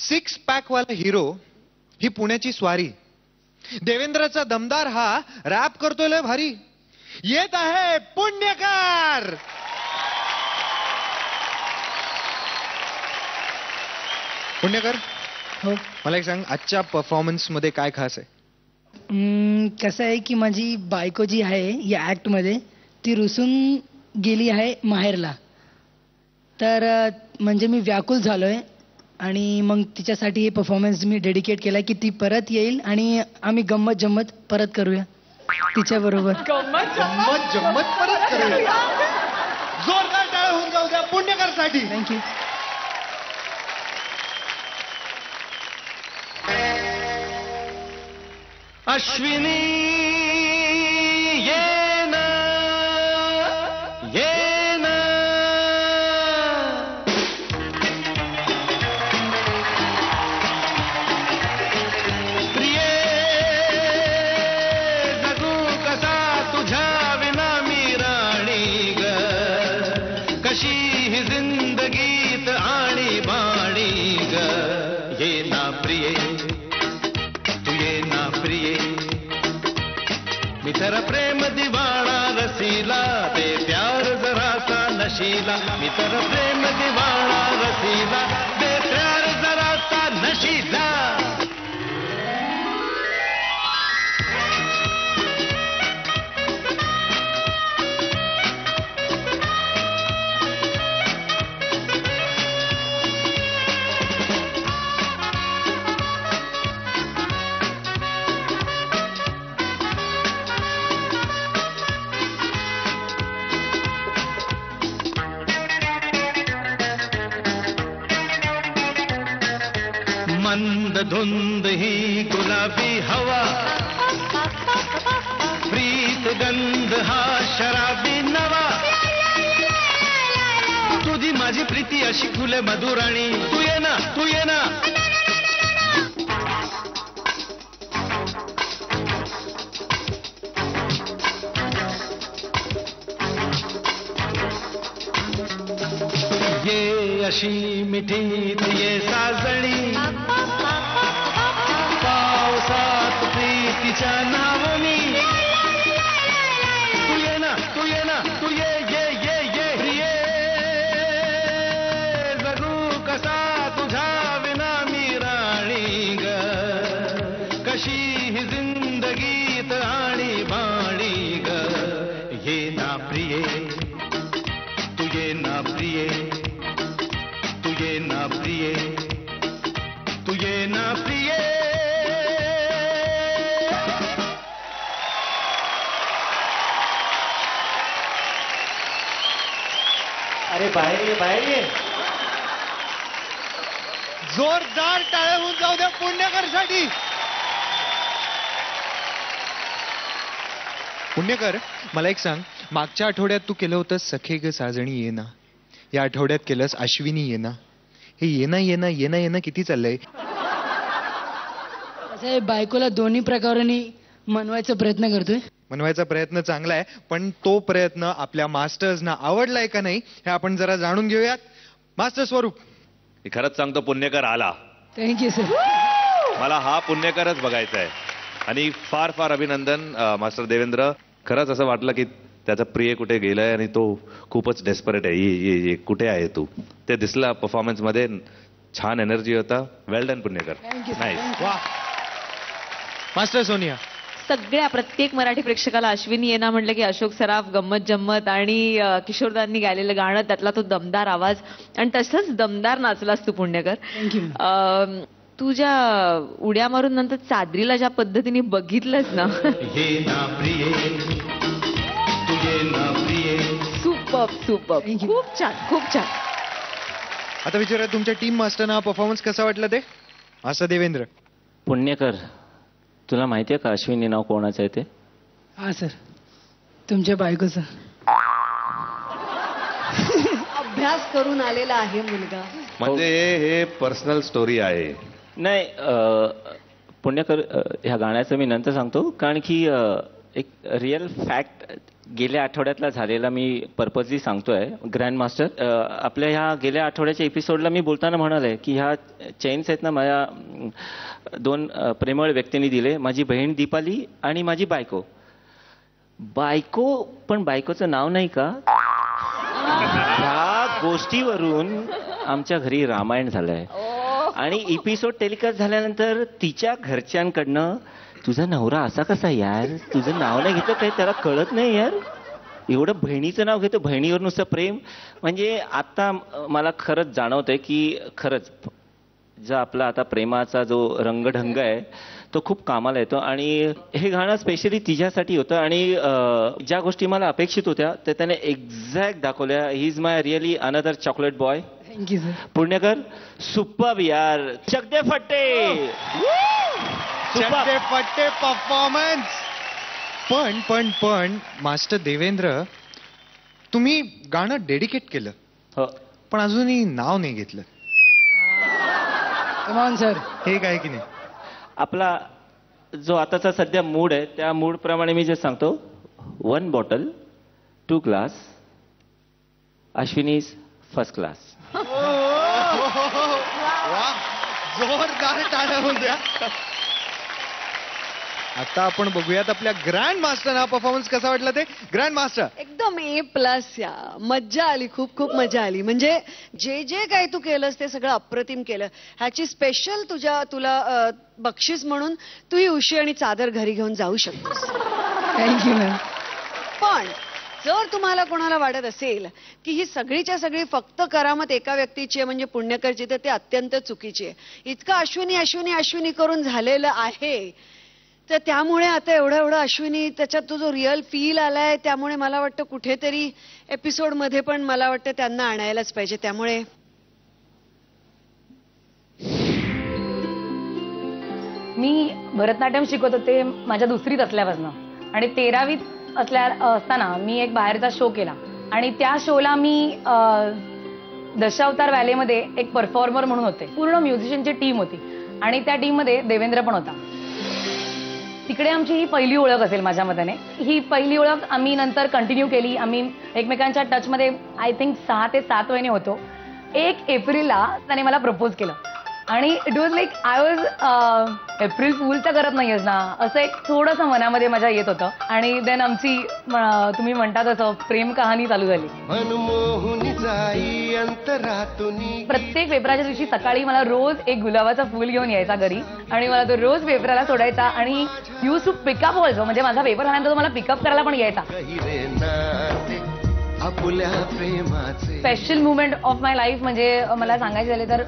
Six pack वाला hero ही पुण्याची स्वारी. देवेंद्रचा दमदार हा रॅप करतोय लय भारी. येत आहे पुण्यकर. पुण्यकर, हो. मला एक सांग, आजच्या परफॉर्मन्स मध्ये काय खास आहे? कसं आहे की माझी बायको जी आहे या ऍक्ट मध्ये ती रुसून गेली आहे माहेरला. तर म्हणजे मी व्याकुल झालोय आणि मग तिच्यासाठी हे परफॉर्मन्स मी डेडिकेट केला की ती परत येईल आणि आम्ही गंमत जम्मत परत करूया तिच्या बरोबर. गंमत जम्मत परत करूया. जोरदार टाळ्या होऊन जाऊ द्या पुण्यकरसाठी. थँक्यू. अश्विनी ये ना, ये ना. प्रिये जगू कसा तुझ्या विना मी राणी ग. कशी ही जिंदगीत आणि बाणी ग. ये ना प्रिये, मी तर प्रेम दिवाणा रसीला, ते प्यार जरासा नशीला. मी तर प्रेम दिवाणा रसीला, ते प्यार जरासा नशीला. मंद धुंद ही गुलाबी हवा, प्रीत गंध हा शराबी नवा. तुझी माझी प्रीती अशी फुले मधुराणी. तू ये ना, तू ये ना. ये अशी मिठीत ये साजणी, पावसात प्रीतीच्या नावनी. तू ये ना, तू ये ना, तू ये ये ये ये. प्रिये जगू कसा तुझ्या विना मी राणी ग. कशी ही जिंदगीत आणि बाणी ग. ये ना प्रिये, तू ये ना प्रिये, तू ये ना प्रिये, तू ये ना प्रिये. अरे बाहेर ये, बाहेर ये. जोरदार टाळ्या होऊन जाऊ द्या पुण्यकरसाठी. पुण्यकर, मला एक सांग, मागच्या आठवड्यात तू केलं होतं सखे ग साजणी ये ना. या आठवड्यात केलंस अश्विनी ये ना. हे येना येना येना येना किती चाललंय? असं आहे, बायकोला दोन्ही प्रकारांनी मनवायचा प्रयत्न करतोय. मनवायचा प्रयत्न चांगला आहे, पण तो प्रयत्न आपल्या मास्टर्सना आवडलाय का नाही हे आपण जरा जाणून घेऊयात. मास्टर स्वरूप. मी खरंच सांगतो, पुण्यकर आला. Thank you sir. मला हा पुण्यकरच बघायचा आहे. आणि फार फार अभिनंदन मास्टर देवेंद्र. खरंच असं वाटलं की त्याचा प्रिय कुठे गेलाय आणि तो खूपच डेस्परेट आहे. ये कुठे आहे तू, ते दिसलं परफॉर्मन्स मध्ये. छान एनर्जी होता. वेल डन पुण्यकर. नाईस. वा. मास्टर सोनिया. सगळ्या प्रत्येक मराठी प्रेक्षकाला अश्विनी येना म्हटलं की अशोक सराफ, गंमत जम्मत आणि किशोरदांनी गायलेलं गाणं, त्यातला तो दमदार आवाज आणि तसंच दमदार नाचलास तू पुण्यकर. थँक्यू. तू ज्या उड्या मारून नंतर चादरीला ज्या पद्धतीने बघितलंस ना, सुपर सुपर. खूप छान, खूप छान. आता विचारा तुमच्या टीम मास्टरना परफॉर्मन्स कसा वाटला ते? असं देवेंद्र. पुण्यकर, तुला माहितीये का अश्विनी नाव कोणाचं आहे ते? हा सर, तुमच्या बायकोचं. अभ्यास करून आलेला आहे मुलगा. म्हणजे हे पर्सनल स्टोरी आहे. नाही पुण्यकर, ह्या गाण्याचं मी नंतर सांगतो, कारण की एक रिअल फॅक्ट गेल्या आठवड्यातला झालेला मी पर्पजली सांगतोय. ग्रँड मास्टर, आपल्या ह्या गेल्या आठवड्याच्या एपिसोडला मी बोलताना म्हणाले की ह्या चेन्स आहेत ना माझ्या 2 प्रेमळ व्यक्तींनी दिले, माझी बहीण दीपाली आणि माझी बायको. पण बायकोचं नाव नाही का? ह्या गोष्टीवरून आमच्या घरी रामायण झालंय. आणि एपिसोड टेलिकास्ट झाल्यानंतर तिच्या घरच्यांकडनं तुझा नवरा असा कसा यार, तुझं नाव नाही घेतलं काही त्याला कळत नाही यार, एवढं बहिणीचं नाव घेतो, बहिणीवर नुसतं प्रेम. म्हणजे आता मला खरंच जाणवतंय की खरंच जो आपला आता प्रेमाचा जो रंगढंग आहे तो खूप कामाला येतो. आणि हे गाणं स्पेशली तिच्यासाठी होतं. आणि ज्या गोष्टी मला अपेक्षित होत्या त्या त्याने एक्झॅक्ट दाखवल्या. He is my really another chocolate boy. Thank you sir. पुण्यकर सुपर यार, चकदे फट्टे चट्टे पट्टे परफॉर्मन्स. पण मास्टर देवेंद्र, तुम्ही गाणं डेडिकेट केलं हो. पण अजूनही नाव नाही घेतलं. कमान सर. हे काय की नाही? आपला जो आताचा सध्या मूड आहे त्या मूड प्रमाणे मी जे सांगतो, 1 bottle 2 glass, Ashwini is first class. जोरदार टाळ्या होऊन द्या. आता आपण बघूयात आपल्या ग्रँड मास्टर हा परफॉर्मन्स कसा वाटला ते. ग्रँड मास्टर एकदम A+ या. मज्जा आली, खूप खूप मजा आली. म्हणजे जे काही तू केलंस ते सगळं अप्रतिम केलं. ह्याची स्पेशल तुला बक्षीस म्हणून तू ही उशी आणि चादर घरी घेऊन जाऊ शकतोस. Thank you ma'am. पण जर तुम्हाला कोणाला वाटत असेल की ही सगळीच्या सगळी फक्त करामत एका व्यक्तीची आहे म्हणजे पुण्यकरची, तर ते अत्यंत चुकीची आहे. इतकं अश्विनी करून झालेलं आहे, तर त्यामुळे आता एवढं अश्विनी त्याच्यात तो जो रिअल फील आलाय, त्यामुळे मला वाटतं कुठेतरी एपिसोड मध्ये पण मला वाटतं त्यांना आणायलाच पाहिजे. त्यामुळे मी भरतनाट्यम शिकवत होते माझ्या 2रीत असल्यापासून. आणि 13वीत असताना मी एक बाहेरचा शो केला. आणि त्या शोला मी दशावतार व्हॅलीमध्ये एक परफॉर्मर म्हणून होते. पूर्ण म्युझिशियनची टीम होती आणि त्या टीममध्ये देवेंद्र पण होता. तिकडे आमची ही पहिली ओळख असेल माझ्या मताने. ही पहिली ओळख आम्ही नंतर कंटिन्यू केली. आम्ही एकमेकांच्या टचमध्ये आय थिंक 6 ते 7 महिने होतो. 1 एप्रिलला त्याने मला प्रपोज केलं आणि it was like I was April fool तर करत नाहीयेस ना, असं एक थोडंसं मनामध्ये माझ्या येत होतं. आणि देन आमची तुम्ही म्हणता तसं प्रेम कहाणी चालू झाली. प्रत्येक पेपराच्या दिवशी सकाळी मला रोज एक गुलाबाचं फूल घेऊन यायचा घरी आणि मला तो रोज पेपराला सोडायचा. आणि यूज टू पिकअप ऑल्सो, म्हणजे माझा पेपर झाल्यानंतर तो मला पिकअप करायला पण यायचा. Special movement of my life म्हणजे मला सांगायचे झाले तर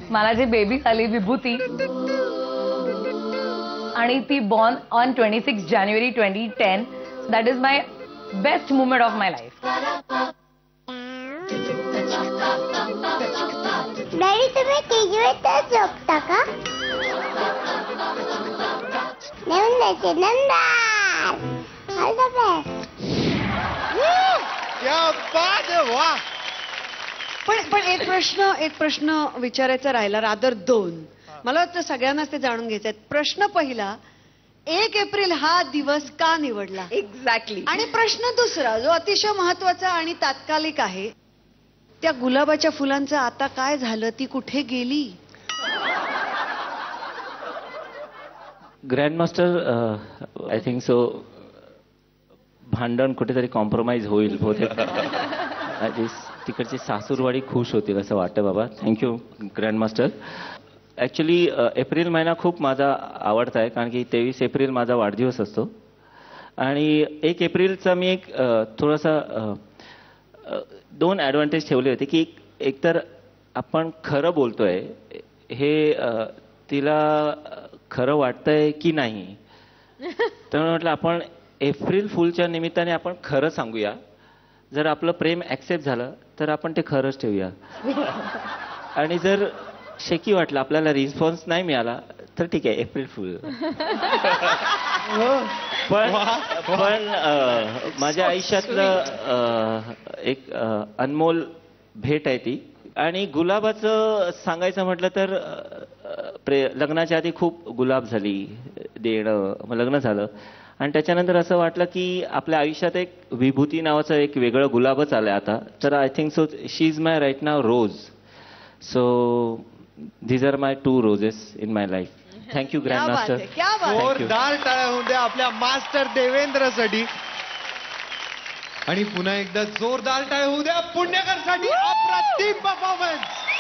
मला जी बेबी झाली विभूती, आणि ती बॉर्न ऑन 26 जानेवारी 2010. That is my best movement of my life. Daddy तुम्ही तिजवीतच झोपता का? नंदाचे नंदार. All the best. क्या बात है. वाह. पण एक प्रश्न विचारायचा राहिला, रादर 2. मला वाटतं सगळ्यांनाच ते जाणून घ्यायचे. प्रश्न पहिला, 1 एप्रिल हा दिवस का निवडला? एक्झॅक्टली. आणि प्रश्न दुसरा जो अतिशय महत्वाचा आणि तात्कालिक आहे, त्या गुलाबाच्या फुलांचं आता काय झालं, ती कुठे गेली? Grand master, I think so भांडण कुठेतरी कॉम्प्रोमाइज होईल बहुतेक. तिकडची सासूरवाडी खुश होतील असं वाटतं बाबा. Thank you grand master. Actually April महिना खूप माझा आवडता आहे कारण की 23 एप्रिल माझा वाढदिवस असतो. आणि 1 एप्रिलचा मी एक थोडासा 2 ॲडव्हान्टेज ठेवले होते की एकतर आपण खरं बोलतोय हे तिला खरं वाटतंय की नाही. तर म्हटलं आपण एप्रिल फुलच्या निमित्ताने आपण खरं सांगूया. जर आपलं प्रेम ॲक्सेप्ट झालं तर आपण ते खरंच ठेवूया. आणि जर शेकी वाटलं, आपल्याला रिस्पॉन्स नाही मिळाला तर ठीक आहे एप्रिल फुल. पण माझ्या आयुष्यातलं एक अनमोल भेट आहे ती. आणि गुलाबाचं सांगायचं म्हटलं तर लग्नाच्या आधी खूप गुलाब झाली देणं, मग लग्न झालं आणि त्याच्यानंतर असं वाटलं की आपल्या आयुष्यात एक विभूती नावाचं एक वेगळं गुलाबच आलंय आता. तर I think so she is my right now rose. So these are my 2 roses in my life. Thank you, Grandmaster. क्या बात आहे. जोरदार टाळ्या होऊन द्या आपल्या मास्टर देवेंद्रसाठी. आणि पुन्हा एकदा जोरदार टाळ्या होऊ द्या पुण्यकरसाठी. अप्रतिम परफॉर्मन्स.